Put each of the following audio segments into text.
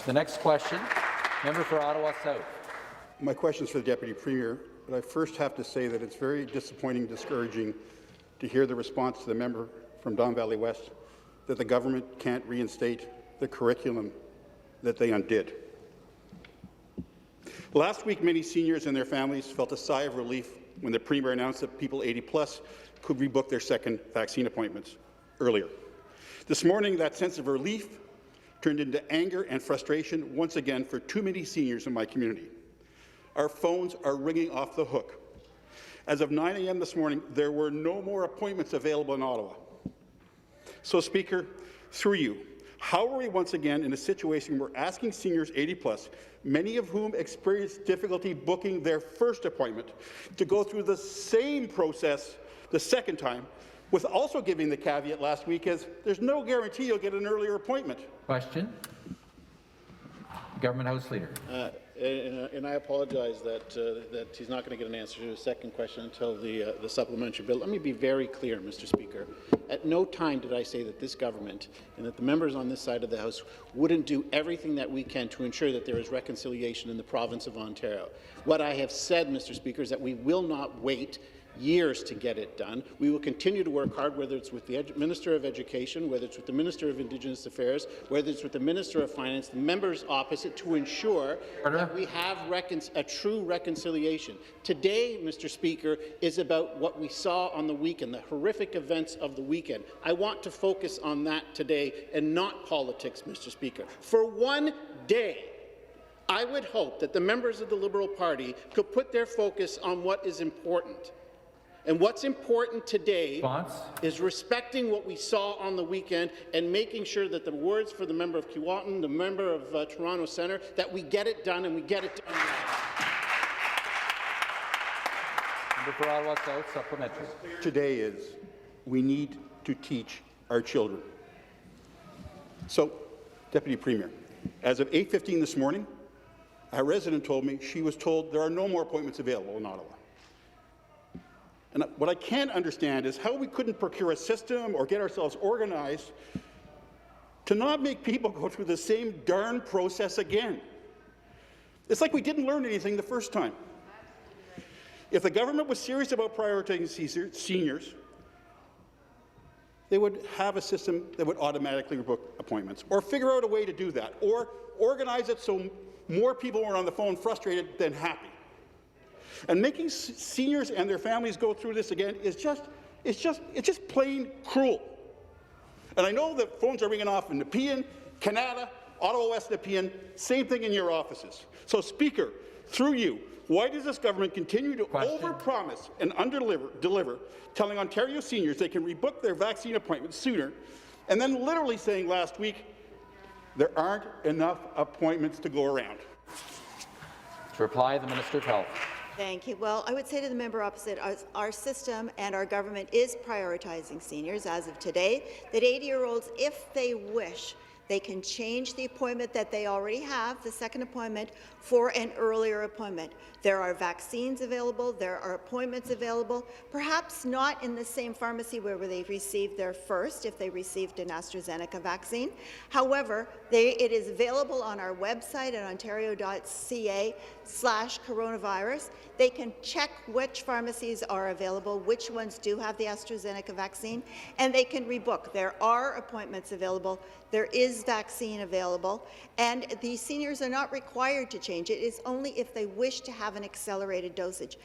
The next question, member for Ottawa South. My question is for the Deputy Premier, but I first have to say that it's very disappointing, discouraging to hear the response to the member from Don Valley West that the government can't reinstate the curriculum that they undid. Last week, many seniors and their families felt a sigh of relief when the Premier announced that people 80+ could rebook their second vaccine appointments earlier. This morning, that sense of relief turned into anger and frustration once again for too many seniors in my community. Our phones are ringing off the hook. As of 9 a.m. this morning, there were no more appointments available in Ottawa. So, Speaker, through you, how are we once again in a situation where asking seniors 80+, many of whom experienced difficulty booking their first appointment, to go through the same process the second time, with also giving the caveat last week as there's no guarantee you'll get an earlier appointment? Question. Government House Leader. And I apologize that he's not going to get an answer to his second question until the supplementary bill. Let me be very clear, Mr. Speaker. At no time did I say that this government and that the members on this side of the House wouldn't do everything that we can to ensure that there is reconciliation in the province of Ontario. What I have said, Mr. Speaker, is that we will not wait years to get it done. We will continue to work hard, whether it's with the Minister of Education, whether it's with the Minister of Indigenous Affairs, whether it's with the Minister of Finance, the members opposite, to ensure that we have a true reconciliation. Today, Mr. Speaker, is about what we saw on the weekend, the horrific events of the weekend. I want to focus on that today and not politics, Mr. Speaker. For one day, I would hope that the members of the Liberal Party could put their focus on what is important. And what's important today is respecting what we saw on the weekend and making sure that the words for the member of Keewatin, the member of Toronto Centre, that we get it done and we get it done. Member for Ottawa South, supplementary. Today is we need to teach our children. So, Deputy Premier, as of 8:15 this morning, a resident told me she was told there are no more appointments available in Ottawa. And what I can't understand is how we couldn't procure a system or get ourselves organized to not make people go through the same darn process again. It's like we didn't learn anything the first time. If the government was serious about prioritizing seniors, they would have a system that would automatically rebook appointments, or figure out a way to do that, or organize it so more people were on the phone frustrated than happy. And making seniors and their families go through this again is just plain cruel. And I know that phones are ringing off in Nepean, Canada, Ottawa West Nepean, same thing in your offices. So, Speaker, through you, why does this government continue to overpromise and underdeliver, telling Ontario seniors they can rebook their vaccine appointments sooner, and then literally saying last week there aren't enough appointments to go around? To reply, the Minister of Health. Thank you. Well, I would say to the member opposite, our system and our government is prioritizing seniors as of today, that 80-year-olds, if they wish, they can change the appointment that they already have, the second appointment, for an earlier appointment. There are vaccines available, there are appointments available, perhaps not in the same pharmacy where they've received their first, if they received an AstraZeneca vaccine. However, it is available on our website at ontario.ca/coronavirus. They can check which pharmacies are available, which ones do have the AstraZeneca vaccine, and they can rebook. There are appointments available. There is vaccine available, and the seniors are not required to change. It is only if they wish to have an accelerated dosage.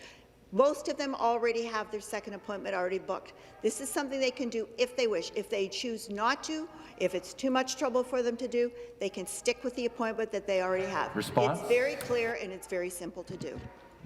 Most of them already have their second appointment already booked. This is something they can do if they wish. If they choose not to, if it's too much trouble for them to do, they can stick with the appointment that they already have. Response? It's very clear and it's very simple to do.